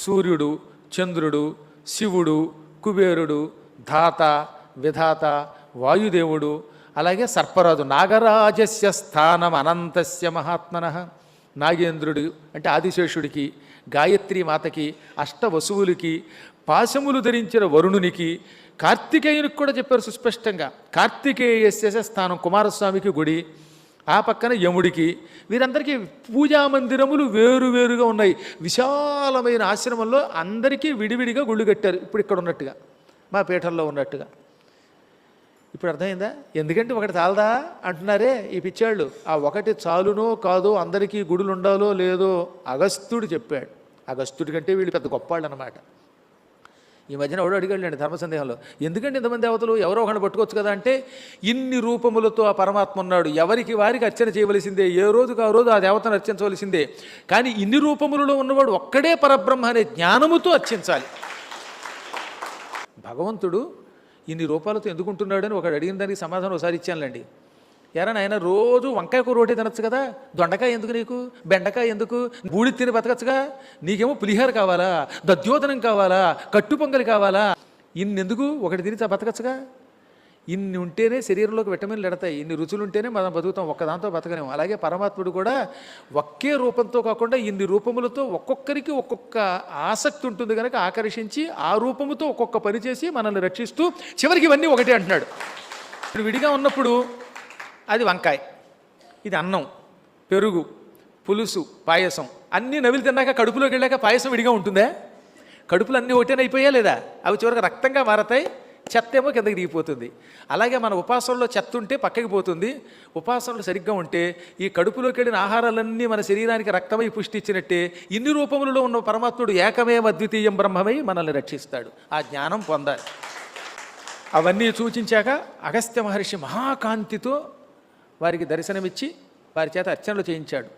సూర్యుడు, చంద్రుడు, శివుడు, కుబేరుడు, ధాత, విధాత, వాయుదేవుడు, అలాగే సర్పరాజు. నాగరాజస్య స్థానం అనంతస్య మహాత్మనః. నాగేంద్రుడు అంటే ఆదిశేషుడికి, గాయత్రీ మాతకి, అష్టవసువులకి, పాశములు ధరించిన వరుణునికి, కార్తికేయునికి కూడా చెప్పారు సుస్పష్టంగా. కార్తికేయస్య స్థానం కుమారస్వామికి గుడి, ఆ పక్కన యముడికి. వీరందరికీ పూజామందిరములు వేరువేరుగా ఉన్నాయి. విశాలమైన ఆశ్రమంలో అందరికీ విడివిడిగా గుళ్ళు కట్టారు. ఇప్పుడు ఇక్కడ ఉన్నట్టుగా, మా పీఠంలో ఉన్నట్టుగా. ఇప్పుడు అర్థమైందా? ఎందుకంటే ఒకటి చాలదా అంటున్నారే ఈ పిచ్చాళ్ళు. ఆ ఒకటి చాలునో కాదో, అందరికీ గుడులు ఉండాలో లేదో అగస్త్యుడు చెప్పాడు. అగస్త్యుడి కంటే వీళ్ళు పెద్ద గొప్పవాళ్ళు అన్నమాట. ఈ మధ్యన ఎవడో అడిగాడండి ధర్మ సందేహంలో, ఎందుకంటే ఇంతమంది దేవతలు, ఎవరో ఒకరిని పట్టుకోవచ్చు కదా అంటే, ఇన్ని రూపములతో ఆ పరమాత్మ ఉన్నాడు, ఎవరికి వారికి అర్చన చేయవలసిందే, ఏ రోజుకు ఆ రోజు ఆ దేవతను అర్చించవలసిందే. కానీ ఇన్ని రూపములలో ఉన్నవాడు ఒక్కడే పరబ్రహ్మ అనే జ్ఞానముతో అర్చించాలి. భగవంతుడు ఇన్ని రూపాలతో ఎందుకుంటున్నాడని ఒకడు అడిగిన దానికి సమాధానం ఒకసారి ఇచ్చానులేండి. ఎరా నాయన, రోజు వంకాయ కూర ఒకటి తినచ్చు కదా, దొండకాయ ఎందుకు నీకు, బెండకాయ ఎందుకు, బూడి తిని బతకచ్చుగా, నీకేమో పులిహార కావాలా, దద్యోతనం కావాలా, కట్టు పొంగలి కావాలా, ఇన్నెందుకు, ఒకటి తిని బతకచ్చుగా. ఇన్ని ఉంటేనే శరీరంలోకి విటమిన్లు ఎడతాయి, ఇన్ని రుచులు ఉంటేనే మనం బతుకుతాం, ఒక్కదాంతో బతకలేము. అలాగే పరమాత్ముడు కూడా ఒకే రూపంతో కాకుండా ఇన్ని రూపములతో ఒక్కొక్కరికి ఒక్కొక్క ఆసక్తి ఉంటుంది కనుక ఆకర్షించి ఆ రూపముతో ఒక్కొక్క పని చేసి మనల్ని రక్షిస్తూ చివరికి ఇవన్నీ ఒకటే అంటున్నాడు. ఇప్పుడు విడిగా ఉన్నప్పుడు అది వంకాయ, ఇది అన్నం, పెరుగు, పులుసు, పాయసం అన్నీ నవిలి తిన్నాక కడుపులోకి వెళ్ళాక పాయసం విడిగా ఉంటుందా? కడుపులు అన్నీ ఒకటేనైపోయా లేదా? అవి చివరికి రక్తంగా మారతాయి, చెత్త ఏమో కిందకి దిగిపోతుంది. అలాగే మన ఉపాసనలో చెత్త ఉంటే పక్కకి పోతుంది, ఉపాసనలు సరిగ్గా ఉంటే ఈ కడుపులోకి వెళ్ళిన ఆహారాలన్నీ మన శరీరానికి రక్తమై పుష్టి ఇచ్చినట్టే ఇన్ని రూపములలో ఉన్న పరమాత్ముడు ఏకమేవ అద్వితీయం బ్రహ్మమై మనల్ని రక్షిస్తాడు. ఆ జ్ఞానం పొందాలి. అవన్నీ సూచించాక అగస్త్య మహర్షి మహాకాంతితో వారికి దర్శనమిచ్చి వారి చేత అర్చనలు చేయించాడు.